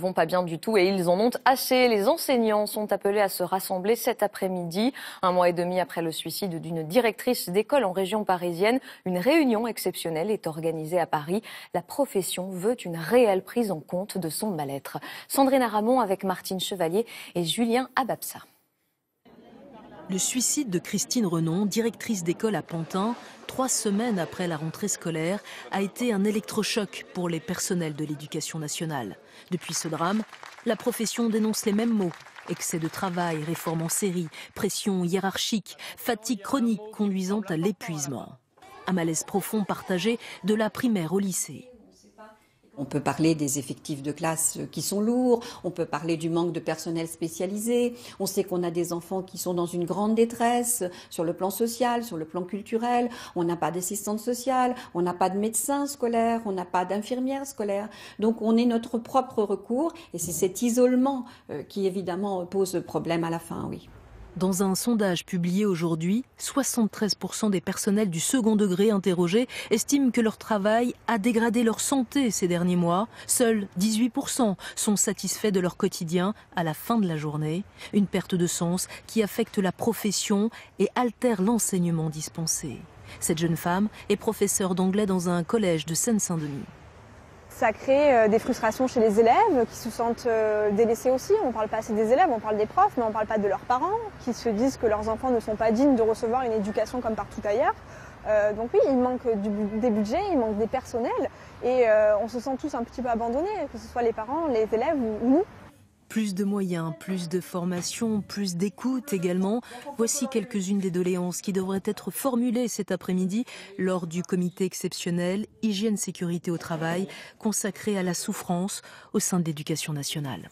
vont pas bien du tout et ils en ont assez. Les enseignants sont appelés à se rassembler cet après-midi. 1 mois et demi après le suicide d'une directrice d'école en région parisienne, une réunion exceptionnelle est organisée à Paris. La profession veut une réelle prise en compte de son mal-être. Sandrine Aramon avec Martine Chevalier et Julien Ababsa. Le suicide de Christine Renon, directrice d'école à Pantin, 3 semaines après la rentrée scolaire, a été un électrochoc pour les personnels de l'éducation nationale. Depuis ce drame, la profession dénonce les mêmes mots. Excès de travail, réforme en série, pression hiérarchique, fatigue chronique conduisant à l'épuisement. Un malaise profond partagé de la primaire au lycée. On peut parler des effectifs de classe qui sont lourds, on peut parler du manque de personnel spécialisé. On sait qu'on a des enfants qui sont dans une grande détresse sur le plan social, sur le plan culturel. On n'a pas d'assistante sociale, on n'a pas de médecin scolaire, on n'a pas d'infirmière scolaire. Donc on est notre propre recours et c'est cet isolement qui évidemment pose problème à la fin, oui. Dans un sondage publié aujourd'hui, 73% des personnels du second degré interrogés estiment que leur travail a dégradé leur santé ces derniers mois. Seuls 18% sont satisfaits de leur quotidien à la fin de la journée. Une perte de sens qui affecte la profession et altère l'enseignement dispensé. Cette jeune femme est professeure d'anglais dans un collège de Seine-Saint-Denis. Ça crée des frustrations chez les élèves qui se sentent délaissés aussi. On ne parle pas assez des élèves, on parle des profs, mais on ne parle pas de leurs parents qui se disent que leurs enfants ne sont pas dignes de recevoir une éducation comme partout ailleurs. Donc oui, il manque des budgets, il manque des personnels et on se sent tous un petit peu abandonnés, que ce soit les parents, les élèves ou nous. Plus de moyens, plus de formation, plus d'écoute également. Voici quelques-unes des doléances qui devraient être formulées cet après-midi lors du comité exceptionnel Hygiène-Sécurité au travail consacré à la souffrance au sein de l'Éducation nationale.